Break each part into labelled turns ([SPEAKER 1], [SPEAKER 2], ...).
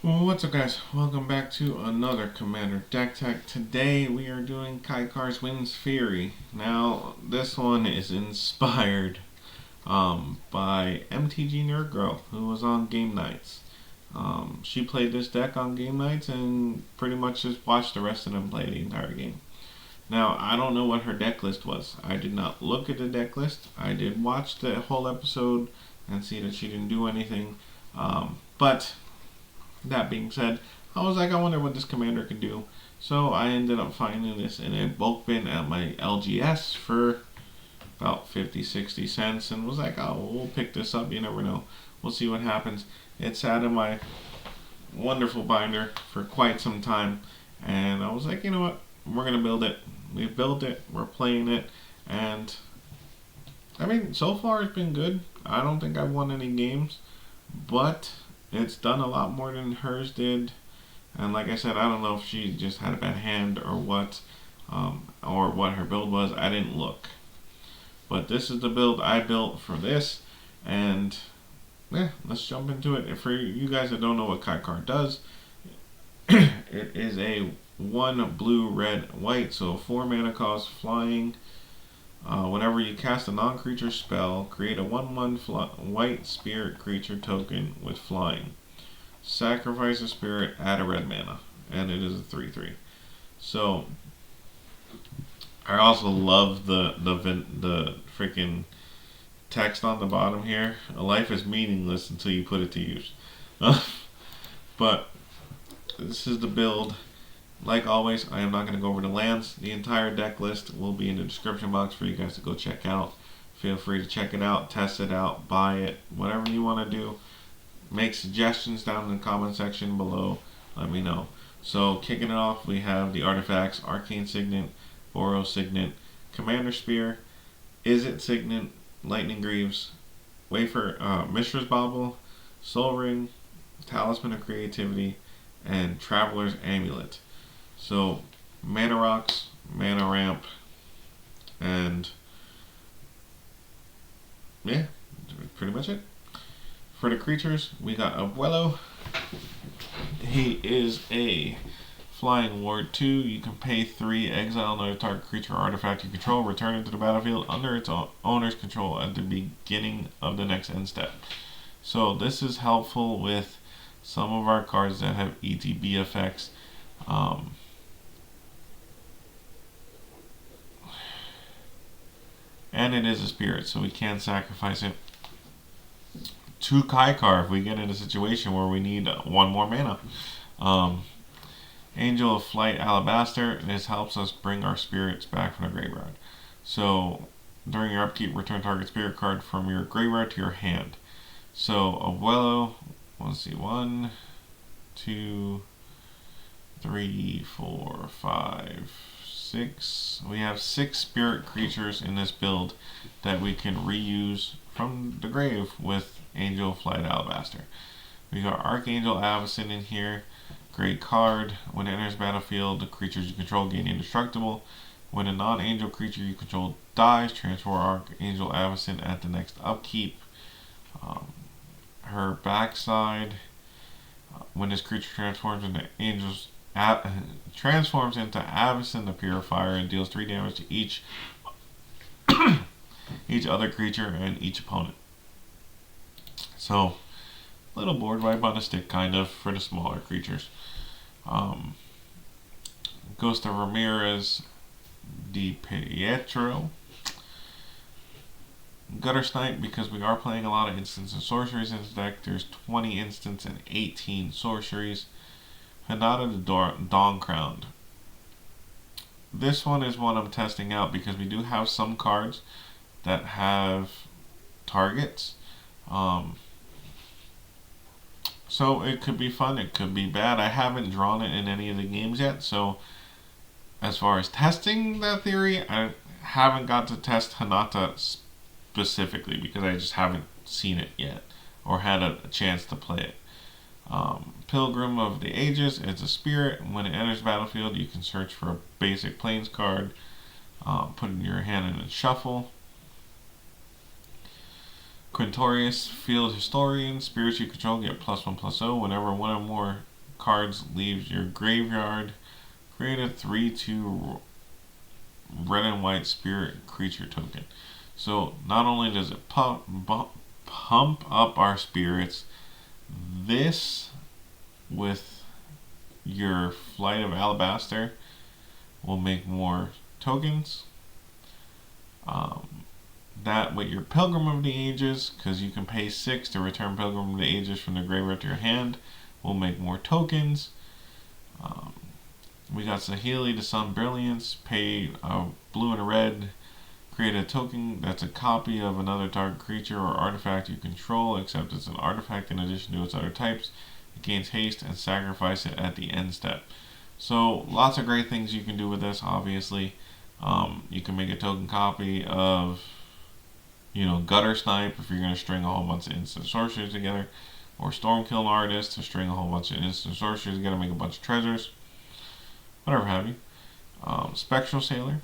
[SPEAKER 1] Well, what's up, guys? Welcome back to another Commander Deck Tech. Today we are doing Kykar's Wind's Fury. Now, this one is inspired by MTG Nerd Girl, who was on game nights. She played this deck on game nights and pretty much just watched the rest of them play the entire game. Now, I don't know what her deck list was. I did not look at the deck list. I did watch the whole episode and see that she didn't do anything. But that being said, I was like, I wonder what this commander could do. So I ended up finding this in a bulk bin at my LGS for about 50-60 cents and was like, oh, we'll pick this up. You never know. We'll see what happens. It sat in my wonderful binder for quite some time. And I was like, you know what? We're going to build it. We've built it. We're playing it. And I mean, so far it's been good. I don't think I've won any games. But it's done a lot more than hers did. And like I said, I don't know if she just had a bad hand or what her build was. I didn't look. But this is the build I built for this. And yeah, let's jump into it. For you guys that don't know what Kykar does, it is a 1 blue, red, white. So 4 mana cost, flying. Whenever you cast a non-creature spell, create a 1/1 white spirit creature token with flying. Sacrifice a spirit, add a red mana, and it is a 3/3. So I also love the freaking text on the bottom here. A life is meaningless until you put it to use. But this is the build. Like always, I am not going to go over the lands. The entire deck list will be in the description box for you guys to go check out. Feel free to check it out, test it out, buy it, whatever you want to do. Make suggestions down in the comment section below. Let me know. So, kicking it off, we have the artifacts: Arcane Signet, Boros Signet, Commander Spear, Izzet Signet, Lightning Greaves, Mishra's Bauble, Soul Ring, Talisman of Creativity, and Traveler's Amulet. So, mana rocks, mana ramp, and yeah, pretty much it. For the creatures, we got Abuelo. He is a flying ward 2. You can pay 3, exile another target creature or artifact you control, return it to the battlefield under its owner's control at the beginning of the next end step. So this is helpful with some of our cards that have ETB effects. And it is a spirit, so we can sacrifice it to Kykar if we get in a situation where we need 1 more mana. Angel of Flight Alabaster. This helps us bring our spirits back from the graveyard. So during your upkeep, return target spirit card from your graveyard to your hand. So Abuelo, let's see, 1, 2, 3, 4, 5, 6. We have 6 spirit creatures in this build that we can reuse from the grave with Angel Flight Alabaster. We got Archangel Avacyn in here. Great card. When it enters battlefield, the creatures you control gain indestructible. When a non-angel creature you control dies, transfer Archangel Avacyn at the next upkeep. Her backside, when this creature transforms into Avacyn the Purifier and deals 3 damage to each other creature and each opponent. So, little board wipe on a stick, kind of, for the smaller creatures. Ghost of Ramirez Di Pietro. Gutter Snipe, because we are playing a lot of instants and sorceries in this deck. There's 20 instants and 18 sorceries. Hanada the Dawn Crowned. This one is one I'm testing out because we do have some cards that have targets. So it could be fun, it could be bad. I haven't drawn it in any of the games yet, so as far as testing that theory, I haven't got to test Hanata specifically because I just haven't seen it yet or had a chance to play it. Pilgrim of the Ages, it's a spirit. When it enters battlefield, you can search for a basic plains card, put it in your hand and then shuffle. Quintorius, Field Historian, spirits you control get +1/+0 whenever one or more cards leaves your graveyard, create a 3/2 red and white spirit creature token. So not only does it pump up our spirits, this with your Flight of Alabaster will make more tokens. That with your Pilgrim of the Ages, because you can pay 6 to return Pilgrim of the Ages from the graveyard to your hand, will make more tokens. We got Saheeli, the Sun Brilliance, pay a blue and a red, create a token that's a copy of another target creature or artifact you control, except it's an artifact in addition to its other types. It gains haste and sacrifice it at the end step. So lots of great things you can do with this, obviously. You can make a token copy of, Gutter Snipe if you're going to string a whole bunch of instant sorceries together, or Stormkiln Artist to string a whole bunch of instant sorceries together, make a bunch of treasures, whatever have you. Spectral Sailor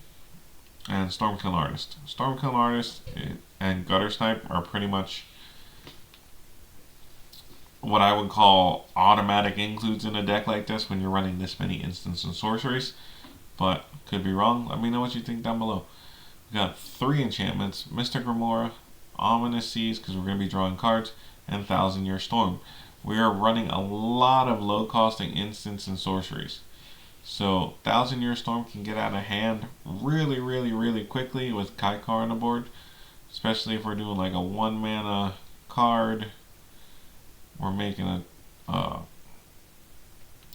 [SPEAKER 1] and Stormkiln Artist. Stormkiln Artist and Gutter Snipe are pretty much what I would call automatic includes in a deck like this when you're running this many instants and sorceries, but could be wrong. Let me know what you think down below. We got 3 enchantments: Mystic Remora, Ominous Seas, because we're going to be drawing cards, and Thousand Year Storm. We are running a lot of low costing instants and sorceries. So Thousand Year Storm can get out of hand really, really, really quickly with Kykar on the board, especially if we're doing like a 1 mana card. We're making a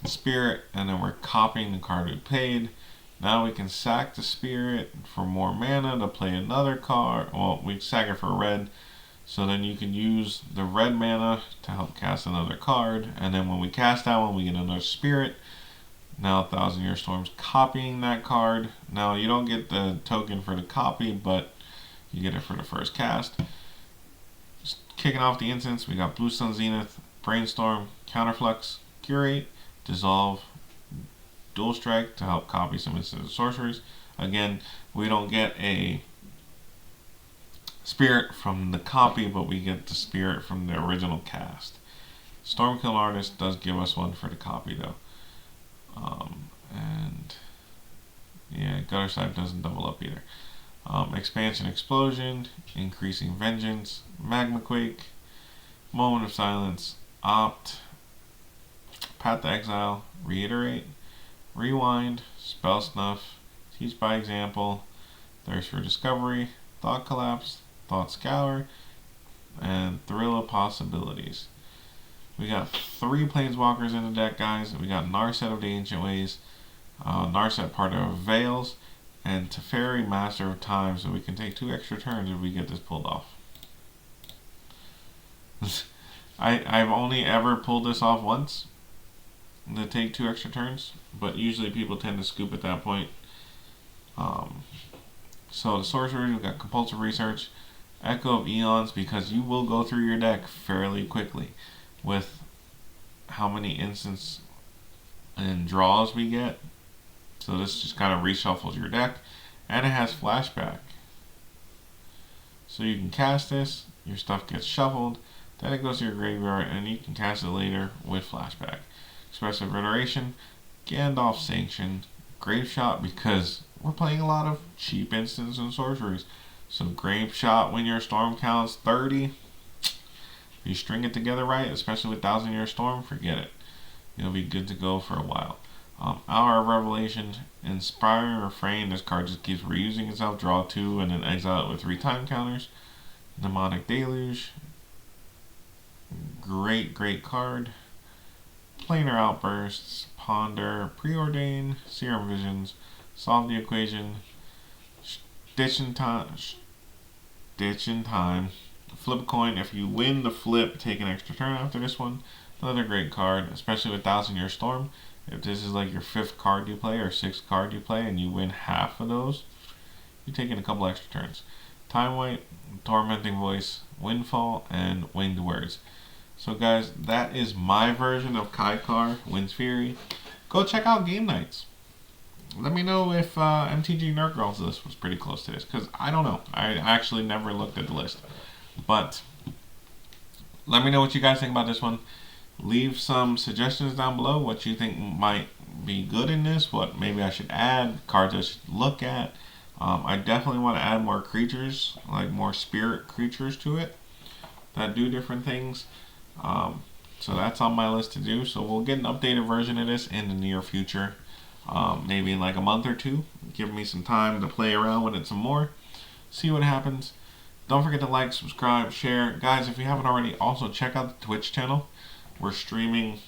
[SPEAKER 1] spirit, and then we're copying the card we paid. Now we can sack the spirit for more mana to play another card. Well, we sack it for red, so then you can use the red mana to help cast another card, and then when we cast that one, we get another spirit. Now Thousand Year Storm's copying that card. Now you don't get the token for the copy, but you get it for the first cast. Just kicking off the instance, we got Blue Sun Zenith, Brainstorm, Counterflux, Curate, Dissolve, Dual Strike to help copy some instant sorceries. Again, we don't get a spirit from the copy, but we get the spirit from the original cast. Stormkiln Artist does give us one for the copy though. And yeah, Gutter Snipe doesn't double up either. Expansion Explosion, Increasing Vengeance, Magma Quake, Moment of Silence, Opt, Path to Exile, Reiterate, Rewind, Spell Snuff, Teach by Example, Thirst for Discovery, Thought Collapse, Thought Scour, and Thrill of Possibilities. We got 3 Planeswalkers in the deck, guys. We got Narset of the Ancient Ways, Narset part of Veils, and Teferi, Master of Time, so we can take 2 extra turns if we get this pulled off. I've only ever pulled this off once, to take 2 extra turns, but usually people tend to scoop at that point. So the sorceries, we've got Compulsive Research, Echo of Eons, because you will go through your deck fairly quickly with how many instants and draws we get. So this just kind of reshuffles your deck, and it has Flashback. So you can cast this, your stuff gets shuffled, then it goes to your graveyard, and you can cast it later with Flashback. Expressive Iteration, Gandalf Sanction, Grave Shot, because we're playing a lot of cheap instants and sorceries. So Grave Shot when your storm counts 30. If you string it together right, especially with Thousand Year Storm, forget it. You'll be good to go for a while. Hour of Revelation, Inspiring Refrain. This card just keeps reusing itself. Draw 2 and then exile it with 3 time counters. Demonic Deluge. Great card. Planar Outbursts. Ponder. Preordain. Serum Visions. Solve the Equation. Stitch in Time. Flip a coin. If you win the flip, take an extra turn after this one. Another great card, especially with Thousand Year Storm. If this is like your 5th card you play or 6th card you play and you win half of those, you take in a couple extra turns. Time Wipe, Tormenting Voice, Windfall, and Winged Words. So guys, that is my version of Kykar, Wind's Fury. Go check out Game Nights. Let me know if MTG Nerd Girls list was pretty close to this, because I don't know. I actually never looked at the list. But let me know what you guys think about this one. Leave some suggestions down below what you think might be good in this, what maybe I should add, cards I should look at. I definitely want to add more creatures, like more spirit creatures to it that do different things. So that's on my list to do. So we'll get an updated version of this in the near future. Maybe in like a month or two. Give me some time to play around with it some more. See what happens. Don't forget to like, subscribe, share. Guys, if you haven't already, also check out the Twitch channel. We're streaming.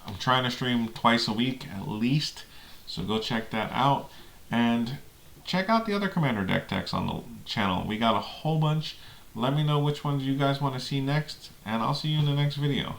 [SPEAKER 1] I'm trying to stream twice a week at least. So go check that out. And check out the other Commander deck techs on the channel. We got a whole bunch. Let me know which ones you guys want to see next. And I'll see you in the next video.